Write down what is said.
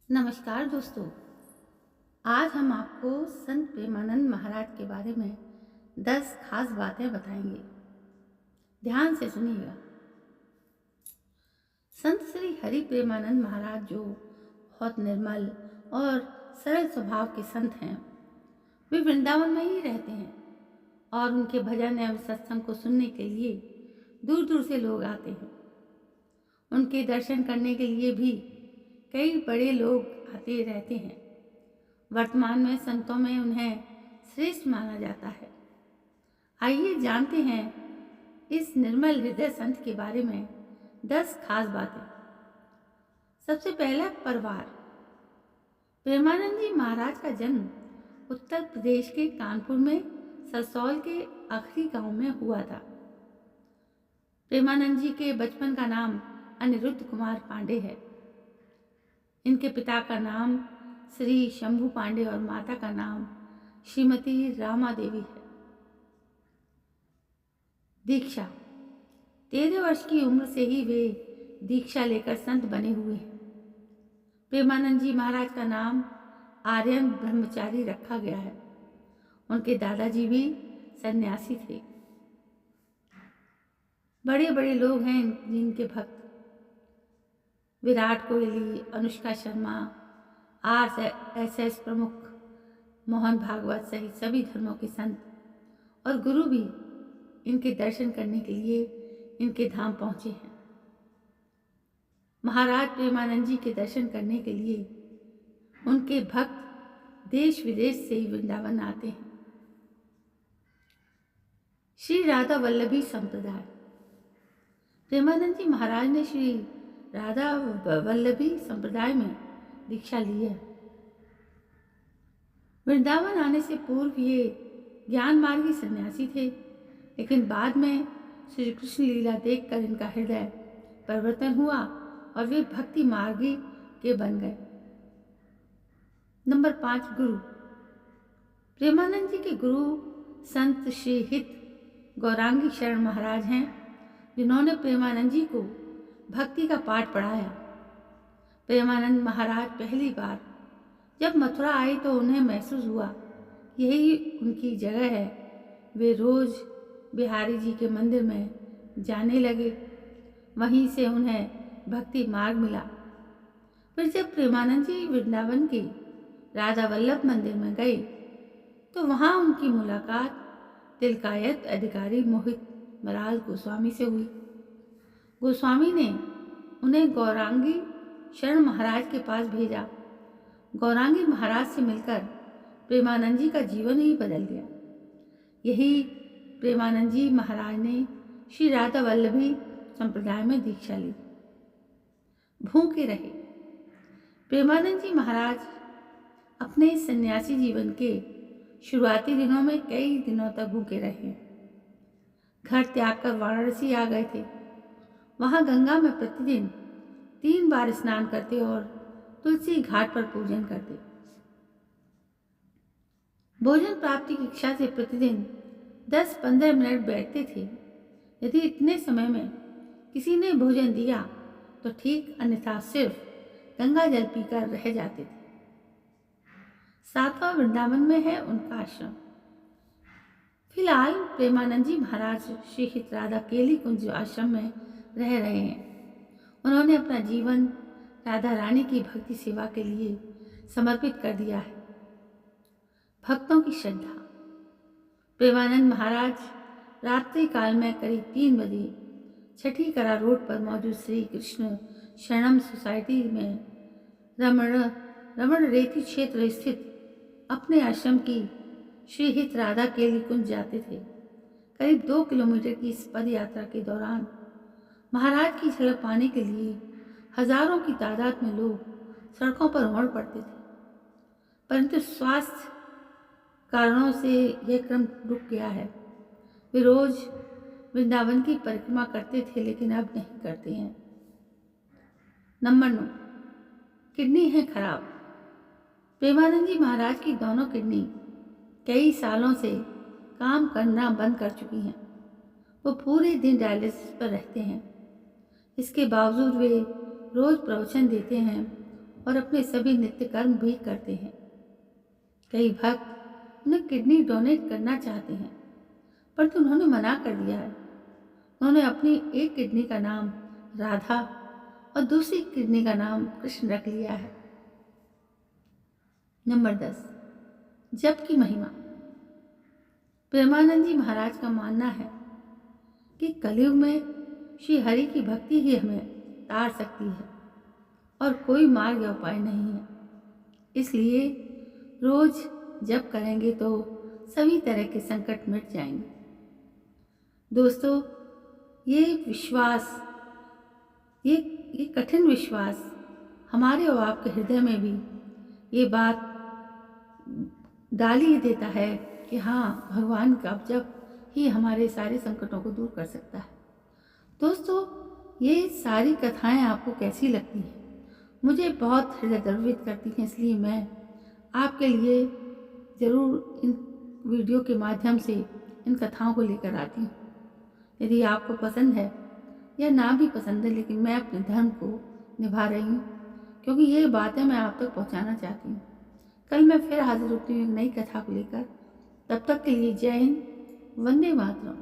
नमस्कार दोस्तों। आज हम आपको संत प्रेमानंद महाराज के बारे में 10 खास बातें बताएंगे। ध्यान से सुनिएगा। संत श्री हरि प्रेमानंद महाराज जो बहुत निर्मल और सरल स्वभाव के संत हैं, वे वृंदावन में ही रहते हैं और उनके भजन एवं सत्संग को सुनने के लिए दूर दूर से लोग आते हैं। उनके दर्शन करने के लिए भी कई बड़े लोग आते रहते हैं। वर्तमान में संतों में उन्हें श्रेष्ठ माना जाता है। आइए जानते हैं इस निर्मल हृदय संत के बारे में 10 खास बातें। सबसे पहला, परिवार। प्रेमानंद जी महाराज का जन्म उत्तर प्रदेश के कानपुर में सरसौल के आखिरी गांव में हुआ था। प्रेमानंद जी के बचपन का नाम अनिरुद्ध कुमार पांडे है। इनके पिता का नाम श्री शंभू पांडे और माता का नाम श्रीमती रामा देवी है। दीक्षा। 13 वर्ष की उम्र से ही वे दीक्षा लेकर संत बने हुए हैं। प्रेमानंद जी महाराज का नाम आर्यन ब्रह्मचारी रखा गया है। उनके दादाजी भी सन्यासी थे। बड़े बड़े लोग हैं जिनके भक्त। विराट कोहली, अनुष्का शर्मा, RSS प्रमुख, मोहन भागवत सहित सभी धर्मों के संत और गुरु भी इनके दर्शन करने के लिए इनके धाम पहुंचे हैं। महाराज प्रेमानंद जी के दर्शन करने के लिए उनके भक्त देश विदेश से ही वृंदावन आते हैं। श्री राधा वल्लभी संप्रदाय। प्रेमानंद जी महाराज ने श्री राधा वल्लभी संप्रदाय में दीक्षा ली है। वृंदावन आने से पूर्व ये ज्ञान मार्गी सन्यासी थे, लेकिन बाद में श्री कृष्ण लीला देखकर इनका हृदय परिवर्तन हुआ और वे भक्ति मार्गी के बन गए। नंबर 5, गुरु। प्रेमानंद जी के गुरु संत श्री हित गौरांगी शरण महाराज हैं, जिन्होंने प्रेमानंद जी को भक्ति का पाठ पढ़ाया। प्रेमानंद महाराज पहली बार जब मथुरा आए तो उन्हें महसूस हुआ यही उनकी जगह है। वे रोज बिहारी जी के मंदिर में जाने लगे। वहीं से उन्हें भक्ति मार्ग मिला। फिर जब प्रेमानंद जी वृंदावन के राधा वल्लभ मंदिर में गए तो वहाँ उनकी मुलाकात तिलकायत अधिकारी मोहित मराल गोस्वामी से हुई। गोस्वामी ने उन्हें गौरांगी शरण महाराज के पास भेजा। गौरांगी महाराज से मिलकर प्रेमानंद जी का जीवन ही बदल गया। यही प्रेमानंद जी महाराज ने श्री राधा वल्लभी संप्रदाय में दीक्षा ली। भूखे रहे। प्रेमानंद जी महाराज अपने सन्यासी जीवन के शुरुआती दिनों में कई दिनों तक भूखे रहे। घर त्याग कर वाराणसी आ गए थे। वहाँ गंगा में प्रतिदिन 3 बार स्नान करते और तुलसी घाट पर पूजन करते। भोजन प्राप्ति की इच्छा से प्रतिदिन 10-15 मिनट बैठते थे। यदि इतने समय में किसी ने भोजन दिया तो ठीक, अन्यथा सिर्फ गंगा जल पीकर रह जाते थे। 7वां वृंदावन में है उनका आश्रम। फिलहाल प्रेमानंद जी महाराज श्री हित राधा केली कुंज आश्रम में रह रहे हैं। उन्होंने अपना जीवन राधा रानी की भक्ति सेवा के लिए समर्पित कर दिया है। भक्तों की श्रद्धा। प्रेमानंद महाराज रात्रि काल में करीब 3 बजे छठी करा रोड पर मौजूद श्री कृष्ण शरणम सोसाइटी में रमण रेती क्षेत्र स्थित अपने आश्रम की श्री हित राधा केली कुंज जाते थे। करीब 2 किलोमीटर की इस पद यात्रा के दौरान महाराज की झलक पाने के लिए हजारों की तादाद में लोग सड़कों पर उमड़ पड़ते थे, परंतु स्वास्थ्य कारणों से यह क्रम रुक गया है। वे रोज वृंदावन की परिक्रमा करते थे, लेकिन अब नहीं करते हैं। नंबर 9, किडनी है खराब। प्रेमानंद जी महाराज की दोनों किडनी कई सालों से काम करना बंद कर चुकी हैं। वो पूरे दिन डायलिसिस पर रहते हैं। इसके बावजूद वे रोज प्रवचन देते हैं और अपने सभी नित्य कर्म भी करते हैं। कई भक्त उन्हें किडनी डोनेट करना चाहते हैं, परंतु उन्होंने मना कर दिया है। उन्होंने अपनी एक किडनी का नाम राधा और दूसरी किडनी का नाम कृष्ण रख लिया है। नंबर 10, जप की महिमा। प्रेमानंद जी महाराज का मानना है कि कलयुग में श्री हरि की भक्ति ही हमें तार सकती है और कोई मार्ग या उपाय नहीं है। इसलिए रोज जप करेंगे तो सभी तरह के संकट मिट जाएंगे। दोस्तों, ये विश्वास, ये कठिन विश्वास हमारे और आपके हृदय में भी ये बात डाल ही देता है कि हाँ, भगवान का जप ही हमारे सारे संकटों को दूर कर सकता है। दोस्तों, ये सारी कथाएं आपको कैसी लगती हैं? मुझे बहुत हृदय द्रवित करती हैं, इसलिए मैं आपके लिए ज़रूर इन वीडियो के माध्यम से इन कथाओं को लेकर आती हूँ। यदि आपको पसंद है या ना भी पसंद है, लेकिन मैं अपने धर्म को निभा रही हूँ, क्योंकि ये बातें मैं आप तक पहुँचाना चाहती हूँ। कल मैं फिर हाजिर होती हूँ एक नई कथा को लेकर। तब तक के लिए जय हिंद, वंदे मातरम।